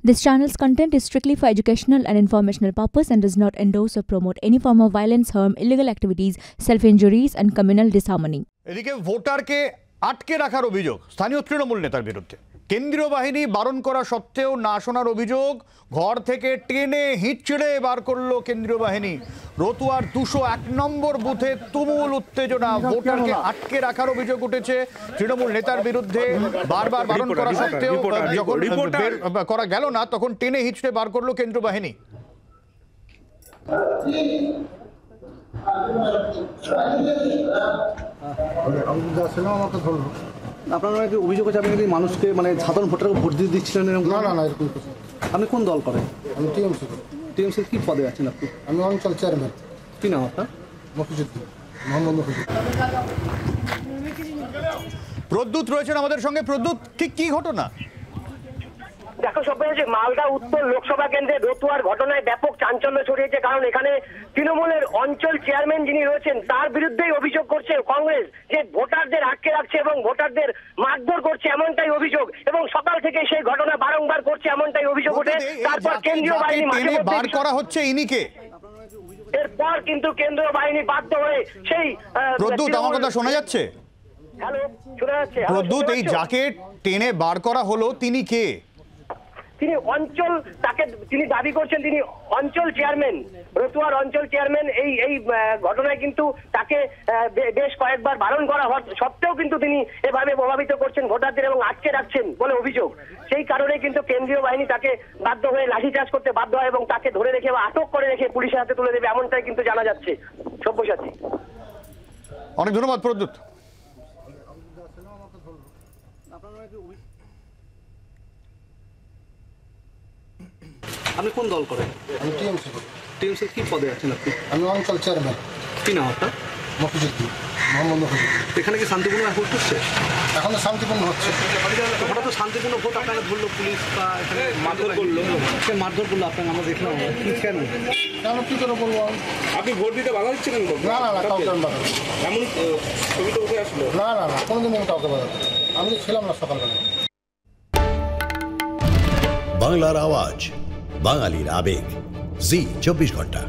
This channel's content is strictly for educational and informational purpose and does not endorse or promote any form of violence, harm, illegal activities, self-injuries and communal disharmony. এদিকে ভোটারকে আটকে রাখার অভিযোগ স্থানীয় তৃণমূল নেতার বিরুদ্ধে। কেন্দ্রীয় বাহিনী বারণ করা সত্ত্বেও না শোনার অভিযোগ, ঘর থেকে টেনে হিঁচড়ে বার করলো কেন্দ্রীয় বাহিনী। রতুয়ার 201 নম্বর বুথে তুমুল উত্তেজনা, ভোটারকে আটকে রাখার অভিযোগ উঠেছে তৃণমূল নেতার বিরুদ্ধে। বারবার বারণ করা সত্ত্বেও যখন বের করা গেল না তখন টেনে হিঁচড়ে বার করলো কেন্দ্রীয় বাহিনী। আপনারা কি অভিযোগ আছে আপনি যদি মানুষকে মানে সাধারণ ভোটারকে ভোট দিয়ে দিচ্ছিলেন? না না এরকম কিছু। আপনি কোন দল করেন? আমি টিএমসি করি। টিএমসির কি পদে আছেন আপনি? আমি অঞ্চল চেয়ারম্যান। কি নাম আপনার? মফিজুদ্দিন, মোহাম্মদ মফিজুদ্দিন। প্রদ্যুৎ রয়েছেন আমাদের সঙ্গে। প্রদ্যুৎ, ঠিক কি ঘটনা? দেখো সবাই, যে মালদা উত্তর লোকসভা কেন্দ্রে রতুয়ার ঘটনায় ব্যাপক চাঞ্চল্য ছড়িয়েছে, কারণ এখানে তৃণমূলের অঞ্চল চেয়ারম্যান যিনি রয়েছেন তার বিরুদ্ধেই অভিযোগ করছে কংগ্রেস, যে ভোটারদের আটকে রাখছে এবং ভোটারদের মারধর করছে, এমনটাই অভিযোগ। এবং সকাল থেকে সেই ঘটনা বারংবার করছে, এমনটাই অভিযোগ ওঠে। তারপর কেন্দ্রীয় বাহিনী বার করা হচ্ছে, ইনি কে? এরপর কিন্তু কেন্দ্রীয় বাহিনী বাধ্য হয়ে সেই প্রদ্যুৎ, আমার কথা শোনা যাচ্ছে? হ্যালো, শোনা যাচ্ছে? প্রদ্যুৎ, এই যাকে টেনে বার করা হলো তিনি কে? তিনি তিনি দাবি করছেন তিনি অঞ্চল চেয়ারম্যান, রতুয়ার অঞ্চল চেয়ারম্যান। এই ঘটনায় কিন্তু তাকে বেশ কয়েকবার বারণ করা সত্ত্বেও কিন্তু তিনি এভাবে প্রভাবিত করছেন ভোটারদের এবং আটকে রাখছেন বলে অভিযোগ। সেই কারণে কিন্তু কেন্দ্রীয় বাহিনী তাকে বাধ্য হয়ে লাঠিচার্জ করতে বাধ্য হয় এবং তাকে ধরে রেখে বা আটক করে রেখে পুলিশের হাতে তুলে দেবে, এমনটাই কিন্তু জানা যাচ্ছে। সব্যসাচী, অনেক ধন্যবাদ প্রদ্যুৎ। আপনি কোন দল করেন? আমি টিএমসি করি। টিএমসির কি পদে আছেন আপনি? আমি অঞ্চল চেয়ারম্যান। কি নাম আপনার? মফিজুদ্দিন, মোহাম্মদ মফিজুদ্দিন। এখানে কি শান্তিপূর্ণ ভোট হচ্ছে? এখন তো শান্তিপূর্ণ হচ্ছে। হঠাৎ তো শান্তিপূর্ণ ভোট আপনারা ধরলো পুলিশ বা এখানে মারধর করলো? সে মারধর করলো আপনাকে আমরা দেখলাম। কি কেন কি করে বলবো? আপনি ভোট দিতে বাধা দিচ্ছিলেন? না না না, কাউকে আমি বাধা দিই। এমন ছবি তো উঠে আসলো। না না না, কোনোদিন আমি কাউকে বাধা দিই। আমি তো ছিলাম না সকালবেলা। বাংলার আওয়াজ, বাঙালির আবেগ, জি 24 ঘন্টা।